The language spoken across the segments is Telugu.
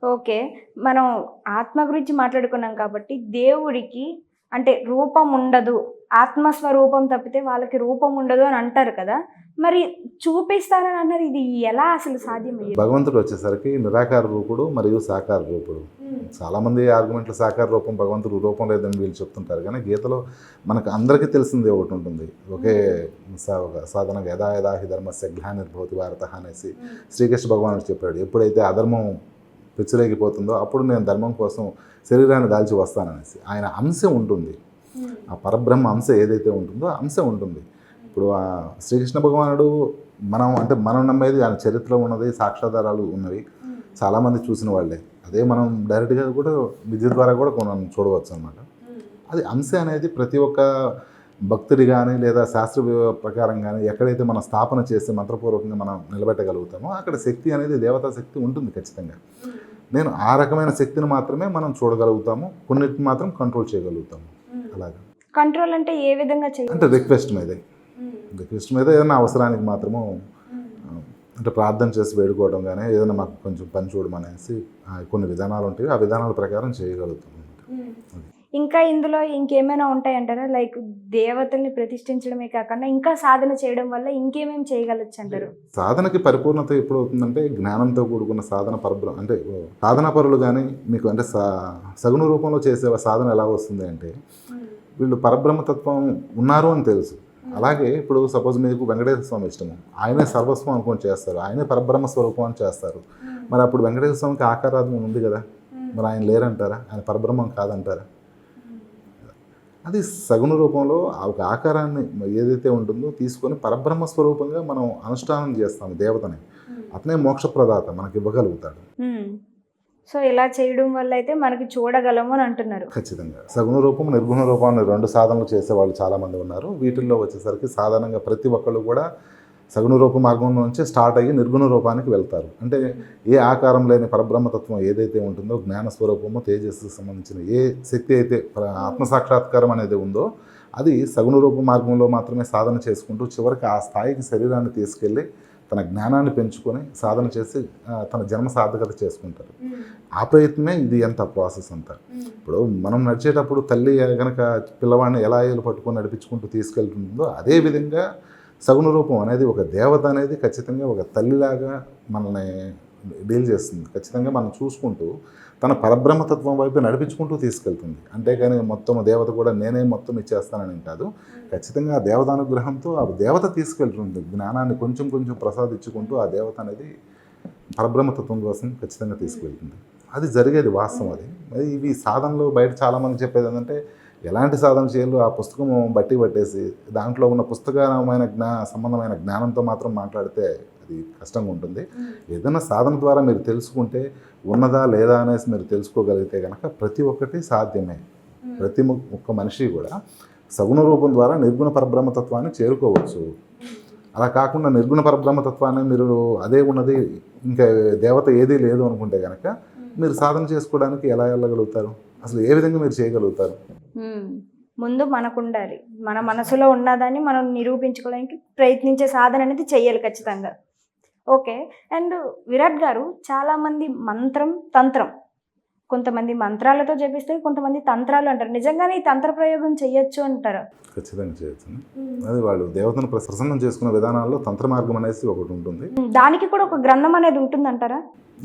ఓకే. మనం ఆత్మ గురించి మాట్లాడుకున్నాం కాబట్టి, దేవుడికి అంటే రూపం ఉండదు. ఆత్మస్వరూపం తప్పితే వాళ్ళకి రూపం ఉండదు అని అంటారు కదా! మరి చూపిస్తానని అన్నారు. ఇది ఎలా అసలు సాధ్యమయ్యేది? భగవంతుడు వచ్చేసరికి నిరాకార రూపుడు మరియు సాకార రూపుడు. చాలామంది ఆర్గ్యుమెంట్లు సాకార రూపం, భగవంతుడు రూపం లేదని వీళ్ళు చెప్తుంటారు. కానీ గీతలో మనకు అందరికీ తెలిసిందే ఒకటి ఉంటుంది. ఒకే ఒక సాధనగా యదా యదా హి ధర్మస్య గ్లానిర్భవతి భారతః అనేసి శ్రీకృష్ణ భగవానుడు చెప్పాడు. ఎప్పుడైతే అధర్మం పెచ్చురేగిపోతుందో అప్పుడు నేను ధర్మం కోసం శరీరాన్ని దాల్చి వస్తాననేసి. ఆయన అంశ ఉంటుంది. ఆ పరబ్రహ్మ అంశ ఏదైతే ఉంటుందో అంశ ఉంటుంది. ఇప్పుడు ఆ శ్రీకృష్ణ భగవానుడు మనం నమ్మేది ఆయన చరిత్రలో ఉన్నది, సాక్ష్యాధారాలు ఉన్నవి, చాలామంది చూసిన వాళ్ళే. అదే మనం డైరెక్ట్గా కూడా విద్య ద్వారా కూడా మనం చూడవచ్చు అనమాట. అది అంశ అనేది ప్రతి ఒక్క భక్తుడి కానీ లేదా శాస్త్ర ప్రకారం కానీ ఎక్కడైతే మనం స్థాపన చేసి మంత్రపూర్వకంగా మనం నిలబెట్టగలుగుతామో అక్కడ శక్తి అనేది దేవతా శక్తి ఉంటుంది ఖచ్చితంగా. నేను ఆ రకమైన శక్తిని మాత్రమే మనం చూడగలుగుతాము, కొన్నిటిని మాత్రం కంట్రోల్ చేయగలుగుతాము. అలాగా కంట్రోల్ అంటే ఏ విధంగా చేయాలి? అంటే రిక్వెస్ట్ మీద ఏదైనా అవసరానికి మాత్రము అంటే ప్రార్థన చేసి వేడుకోవడం కానీ ఏదైనా మాకు కొంచెం పని చూడమనేసి కొన్ని విధానాలు ఉంటాయి. ఆ విధానాల ప్రకారం చేయగలుగుతాం. ఇంకా ఇందులో ఇంకేమైనా ఉంటాయంటారా? లైక్ దేవతల్ని ప్రతిష్ఠించడమే కాకుండా ఇంకా సాధన చేయడం వల్ల ఇంకేమేమి చేయగలచ్చు అంటారు? సాధనకి పరిపూర్ణత ఎప్పుడు అవుతుందంటే జ్ఞానంతో కూడుకున్న సాధన అంటే సాధన పరులు కానీ మీకు అంటే సగుణ రూపంలో చేసే సాధన ఎలా వస్తుంది అంటే వీళ్ళు పరబ్రహ్మతత్వం ఉన్నారు అని తెలుసు. అలాగే ఇప్పుడు సపోజ్ మీకు వెంకటేశ్వర స్వామి ఇష్టము, ఆయనే సర్వస్వం అనుకొని చేస్తారు, ఆయనే పరబ్రహ్మ స్వరూపం అని చేస్తారు. మరి అప్పుడు వెంకటేశ్వర స్వామికి ఆకారాత్మ ఉంది కదా, మరి ఆయన లేరంటారా? ఆయన పరబ్రహ్మం కాదంటారా? అది సగుణ రూపంలో ఒక ఆకారాన్ని ఏదైతే ఉంటుందో తీసుకొని పరబ్రహ్మ స్వరూపంగా మనం అనుష్ఠానం చేస్తాము దేవతని. అతనే మోక్షప్రదాత మనకి ఇవ్వగలుగుతాడు. సో ఇలా చేయడం వల్ల అయితే మనకి చూడగలము అని అంటున్నారు. ఖచ్చితంగా సగుణ రూపం, నిర్గుణ రూపాన్ని 2 సాధనలు చేసే వాళ్ళు చాలామంది ఉన్నారు. వీటిల్లో వచ్చేసరికి సాధారణంగా ప్రతి ఒక్కళ్ళు కూడా సగుణ రూప మార్గం నుంచి స్టార్ట్ అయ్యి నిర్గుణ రూపానికి వెళ్తారు. అంటే ఏ ఆకారం లేని పరబ్రహ్మతత్వం ఏదైతే ఉంటుందో, జ్ఞానస్వరూపము, తేజస్సుకు సంబంధించిన ఏ శక్తి అయితే ఆత్మసాక్షాత్కారం అనేది ఉందో అది సగుణ రూప మార్గంలో మాత్రమే సాధన చేసుకుంటూ చివరికి ఆ స్థాయికి శరీరాన్ని తీసుకెళ్ళి తన జ్ఞానాన్ని పెంచుకొని సాధన చేసి తన జన్మ సార్థకత చేసుకుంటారు. ఆ ప్రయత్నమే ఇది ఎంత ప్రాసెస్ అంతా. ఇప్పుడు మనం నడిచేటప్పుడు తల్లి కనుక పిల్లవాడిని ఎలా ఏలు పట్టుకొని నడిపించుకుంటూ తీసుకెళ్తుందో అదేవిధంగా సగుణ రూపం అనేది ఒక దేవత అనేది ఖచ్చితంగా ఒక తల్లిలాగా మనల్ని డీల్ చేస్తుంది. ఖచ్చితంగా మనం చూసుకుంటూ తన పరబ్రహ్మతత్వం వైపు నడిపించుకుంటూ తీసుకెళ్తుంది. అంతేకాని మొత్తం దేవత కూడా నేనే మొత్తం ఇచ్చేస్తానని కాదు. ఖచ్చితంగా ఆ దేవతానుగ్రహంతో ఆ దేవత తీసుకెళ్తుంది. జ్ఞానాన్ని కొంచెం కొంచెం ప్రసాదించుకుంటూ ఆ దేవత అనేది పరబ్రహ్మతత్వం కోసం ఖచ్చితంగా తీసుకెళ్తుంది. అది జరిగేది వాస్తవం. అది మరి ఇవి సాధనలో బయట చాలామంది చెప్పేది ఏంటంటే ఎలాంటి సాధన చేయాలో ఆ పుస్తకం బట్టి పట్టేసి దాంట్లో ఉన్న పుస్తకమైన సంబంధమైన జ్ఞానంతో మాత్రం మాట్లాడితే అది కష్టంగా ఉంటుంది. ఏదైనా సాధన ద్వారా మీరు తెలుసుకుంటే ఉన్నదా లేదా అనేసి మీరు తెలుసుకోగలిగితే కనుక ప్రతి ఒక్కటి సాధ్యమే. ప్రతి ఒక్క మనిషి కూడా సగుణ రూపం ద్వారా నిర్గుణ పరబ్రహ్మతత్వాన్ని చేరుకోవచ్చు. అలా కాకుండా నిర్గుణ పరబ్రహ్మతత్వాన్ని మీరు అదే ఉన్నది ఇంకా దేవత ఏదీ లేదు అనుకుంటే కనుక మీరు సాధన చేసుకోవడానికి ఎలా వెళ్ళగలుగుతారు? అసలు ఏ విధంగా మీరు చేయగలుగుతారు? ముందు మనకు ఉండాలి. మన మనసులో ఉన్నదాన్ని మనం నిరూపించుకోవడానికి ప్రయత్నించే సాధన అనేది చెయ్యాలి ఖచ్చితంగా. ఓకే. అండ్ విరాట్ గారు చాలామంది మంత్రం, తంత్రం, కొంతమంది మంత్రాలతో జపిస్తే కొంతమంది తంత్రాలు అంటారు. నిజంగానే ఈ తంత్ర ప్రయోగం చేయొచ్చు అంటారా? ఖచ్చితంగా చేయొచ్చు. అది వాళ్ళు దేవతను ప్రసన్నం చేసుకునే విధానాల్లో తంత్ర మార్గం అనేసి ఒకటి ఉంటుంది. దానికి కూడా ఒక గ్రంథం అనేది ఉంటుంది అంటారా?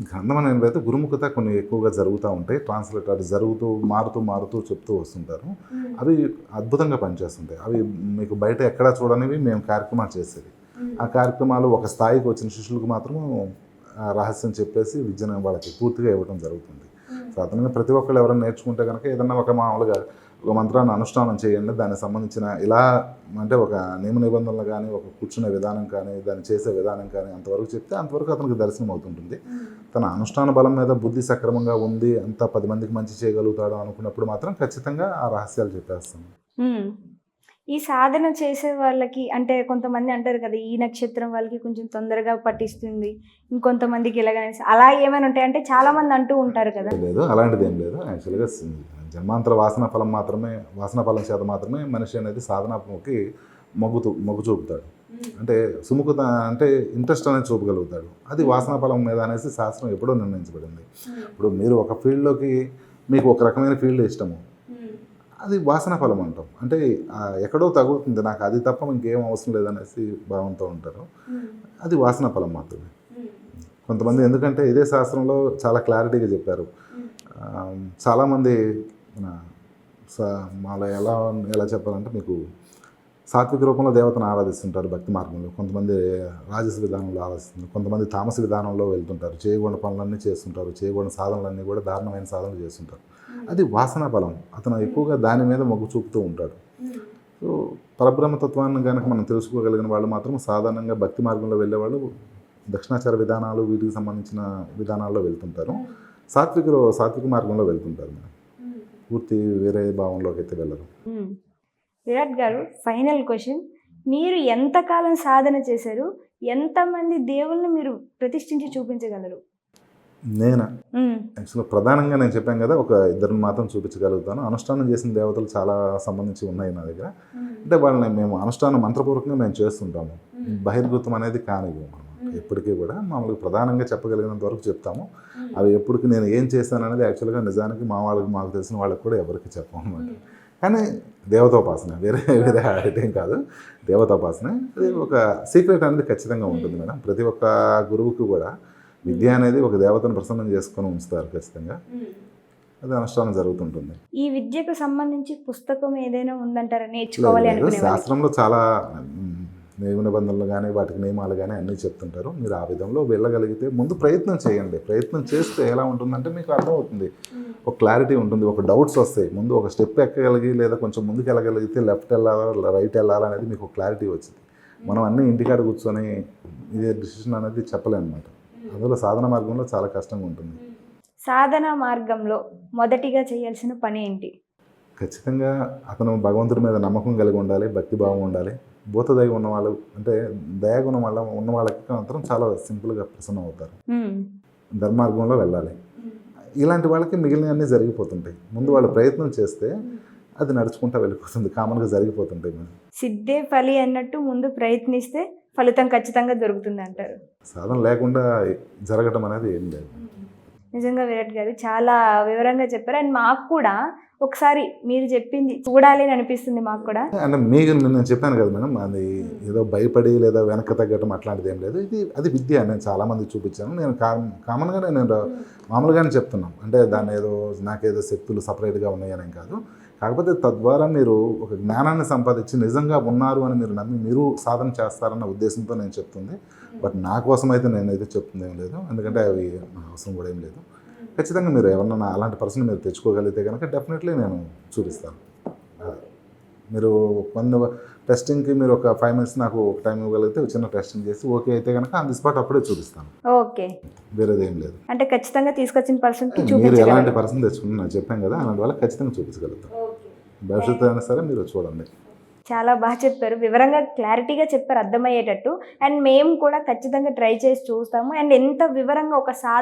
గ్రంథం అనేది అయితే గురుముఖత కొన్ని ఎక్కువగా జరుగుతూ ఉంటాయి. ట్రాన్స్లేటర్ జరుగుతూ మారుతూ చెప్తూ వస్తుంటారు. అవి అద్భుతంగా పనిచేస్తుంటాయి. అవి మీకు బయట ఎక్కడా చూడనివి మేము కార్యక్రమాలు చేసేది. ఆ కార్యక్రమాలు ఒక స్థాయికి వచ్చిన శిష్యులకు మాత్రం రహస్యం చెప్పేసి విద్యను వాళ్ళకి పూర్తిగా ఇవ్వడం జరుగుతుంది. సాధారణంగా ప్రతి ఒక్కళ్ళు ఎవరైనా నేర్చుకుంటే కనుక ఏదన్నా ఒక మామూలుగా ఒక మంత్రాన్ని అనుష్ఠానం చేయండి, దానికి సంబంధించిన ఇలా అంటే ఒక నియమ నిబంధనలు కానీ, ఒక కూర్చునే విధానం కానీ, దాన్ని చేసే విధానం కానీ అంతవరకు చెప్తే అంతవరకు అతనికి దర్శనం అవుతుంటుంది. తన అనుష్ఠాన బలం మీద బుద్ధి సక్రమంగా ఉంది, అంత 10 మందికి మంచి చేయగలుగుతాడు అనుకున్నప్పుడు మాత్రం ఖచ్చితంగా ఆ రహస్యాలు చెప్పేస్తాను. ఈ సాధన చేసే వాళ్ళకి అంటే కొంతమంది అంటారు కదా, ఈ నక్షత్రం వాళ్ళకి కొంచెం తొందరగా పట్టిస్తుంది, ఇంకొంతమందికి ఇలాగనే అలా ఏమైనా ఉంటాయి అంటే చాలా మంది అంటూ ఉంటారు కదా. లేదు, అలాంటిది ఏం లేదు. యాక్చువల్గా జన్మాంతర వాసన ఫలం చేత మాత్రమే మనిషి అనేది సాధనకి మొగ్గు చూపుతాడు. అంటే సుముఖత అంటే ఇంట్రెస్ట్ అనేది చూపగలుగుతాడు. అది వాసన ఫలం మీద అనేసి శాస్త్రం ఎప్పుడో నిర్ణయించబడింది. ఇప్పుడు మీరు ఒక ఫీల్డ్లోకి మీకు ఒక రకమైన ఫీల్డ్ ఇష్టము, అది వాసన ఫలం అంటాం. అంటే ఎక్కడో తగులుతుంది, నాకు అది తప్ప ఇంకేం అవసరం లేదనేసి భావంతో ఉంటారు, అది వాసన ఫలం మాత్రమే. కొంతమంది ఎందుకంటే ఇదే శాస్త్రంలో చాలా క్లారిటీగా చెప్పారు. చాలామంది మాలో ఎలా చెప్పాలంటే మీకు సాత్విక రూపంలో దేవతను ఆరాధిస్తుంటారు భక్తి మార్గంలో, కొంతమంది రాజస విధానంలో ఆరాధిస్తుంటారు, కొంతమంది తామస విధానంలో వెళ్తుంటారు, చేయకూడని పనులన్నీ చేస్తుంటారు, చేయకూడని సాధనలన్నీ కూడా దారుణమైన సాధనలు చేస్తుంటారు. అది వాసన బలం, అతను ఎక్కువగా దాని మీద మొగ్గు చూపుతూ ఉంటాడు. సో పరబ్రహ్మతత్వాన్ని కనుక మనం తెలుసుకోగలిగిన వాళ్ళు మాత్రం సాధారణంగా భక్తి మార్గంలో వెళ్ళేవాళ్ళు దక్షిణాచార విధానాలు వీటికి సంబంధించిన విధానాల్లో వెళ్తుంటారు, సాత్విక మార్గంలో వెళ్తుంటారు. పూర్తి వేరే భావంలోకి అయితే వెళ్ళరు. విరాట్ గారు, ఫైనల్ క్వశ్చన్, మీరు ఎంతకాలం సాధన చేశారు, ఎంతమంది దేవుళ్ళని మీరు ప్రతిష్ఠించి చూపించగలరు? నేనా యాక్చువల్గా ప్రధానంగా నేను చెప్పాను కదా, ఒక ఇద్దరిని మాత్రం చూపించగలుగుతాను. అనుష్ఠానం చేసిన దేవతలు చాలా సంబంధించి ఉన్నాయి నా దగ్గర. అంటే వాళ్ళని మేము అనుష్ఠానం మంత్రపూర్వకంగా మేము చేస్తుంటాము, బహిర్గతం అనేది కానివ్వము మనం ఎప్పటికీ కూడా. మామూలుగా ప్రధానంగా చెప్పగలిగినంత వరకు చెప్తాము. అవి ఎప్పటికి నేను ఏం చేశాను అనేది యాక్చువల్గా నిజానికి మాకు తెలిసిన వాళ్ళకి కూడా ఎవరికి చెప్పము అన్నమాట. కానీ దేవతోపాసన వేరే ఐటేం కాదు, దేవతోపాసన అది ఒక సీక్రెట్ అనేది ఖచ్చితంగా ఉంటుంది మేడం. ప్రతి ఒక్క గురువుకి కూడా విద్య అనేది ఒక దేవతను ప్రసన్నం చేసుకొని ఉంచుతారు ఖచ్చితంగా, అది అనుష్ఠానం జరుగుతుంటుంది. ఈ విద్యకు సంబంధించి పుస్తకం ఏదైనా ఉందంటారా నేర్చుకోవాలి అనుకునే వాళ్ళు? శాస్త్రంలో చాలా నియమ నిబంధనలు కానీ వాటికి నియమాలు కానీ అన్నీ చెప్తుంటారు. మీరు ఆ విధంలో వెళ్ళగలిగితే ముందు ప్రయత్నం చేయండి. ప్రయత్నం చేస్తే ఎలా ఉంటుందంటే మీకు అర్థమవుతుంది, ఒక క్లారిటీ ఉంటుంది, ఒక డౌట్స్ వస్తాయి. ముందు ఒక స్టెప్ ఎక్కగలిగి లేదా కొంచెం ముందుకు వెళ్ళగలిగితే లెఫ్ట్ వెళ్ళాలా రైట్ వెళ్ళాలా అనేది మీకు క్లారిటీ వచ్చింది. మనం అన్నీ ఇంటికాడ కూర్చొని ఇదే డిసిషన్ అనేది చెప్పలేము అనమాట. అందులో సాధన మార్గంలో చాలా కష్టంగా ఉంటుంది. సాధన మార్గంలో మొదటిగా చేయాల్సిన పని ఏంటి? ఖచ్చితంగా అతను భగవంతుడి మీద నమ్మకం కలిగి ఉండాలి, భక్తిభావం ఉండాలి. భూతదయ ఉన్నవాళ్ళు అంటే దయాగుణం వల్ల ఉన్న వాళ్ళకి మాత్రం చాలా సింపుల్గా ప్రసన్నం అవుతారు. ధర్మార్గంలో వెళ్ళాలి. ఇలాంటి వాళ్ళకి మిగిలినవన్నీ జరిగిపోతుంటాయి. ముందు వాళ్ళు ప్రయత్నం చేస్తే అది నడుచుకుంటూ వెళ్ళిపోతుంది, కామన్గా జరిగిపోతుంటాయి. సిద్ధే ఫలి అన్నట్టు ముందు ప్రయత్నిస్తే ఫలితం ఖచ్చితంగా దొరుకుతుంది అంటారు. సాధన లేకుండా జరగటం అనేది ఏం లేదు. నిజంగా విరాట్ గారు చాలా వివరంగా చెప్పారు. అండ్ మాకు కూడా ఒకసారి మీరు చెప్పింది చూడాలి అని అనిపిస్తుంది మాకు కూడా. అంటే నేను చెప్పాను కదా మేడం, అది ఏదో భయపడి లేదా వెనక తగ్గటం అట్లాంటిది ఏం లేదు. అది విద్య. నేను చాలామంది చూపించాను. నేను కామన్గానే నేను మామూలుగానే చెప్తున్నాను. అంటే దాన్ని ఏదో నాకేదో శక్తులు సపరేట్గా ఉన్నాయనేం కాదు. కాకపోతే తద్వారా మీరు ఒక జ్ఞానాన్ని సంపాదించి నిజంగా ఉన్నారు అని మీరు నమ్మి మీరు సాధన చేస్తారన్న ఉద్దేశంతో నేను చెప్తుంది. బట్ నా కోసం అయితే నేనైతే చెప్తుంది ఏం లేదు, ఎందుకంటే అవి అవసరం కూడా ఏం లేదు. ఖచ్చితంగా మీరు ఎవరన్నా అలాంటి పర్సన్ మీరు తెచ్చుకోగలిగితే కనుక డెఫినెట్లీ నేను చూపిస్తాను. మీరు కొన్ని టెస్టింగ్కి మీరు ఒక 5 minutes నాకు ఒక టైం ఇవ్వగలిగితే చిన్న టెస్టింగ్ చేసి ఓకే అయితే కనుక ఆన్ ది స్పాట్ అప్పుడే చూపిస్తాను. ఓకే, వేరేది ఏం లేదు. అంటే ఖచ్చితంగా తీసుకొచ్చిన పర్సన్కి మీరు ఎలాంటి పర్సన్ తెచ్చుకుని నేను చెప్పాను కదా, అలాంటి వాళ్ళకి ఖచ్చితంగా చూపించగలుగుతాం. భవిష్యత్తు అయినా సరే మీరు చూడండి. చాలా బాగా చెప్పారు, వివరంగా క్లారిటీగా చెప్పారు, అర్థమయ్యేటట్టు. అండ్ మేము కూడా ఖచ్చితంగా ట్రై చేసి చూస్తాము. అండ్ ఎంత వివరంగా ఒక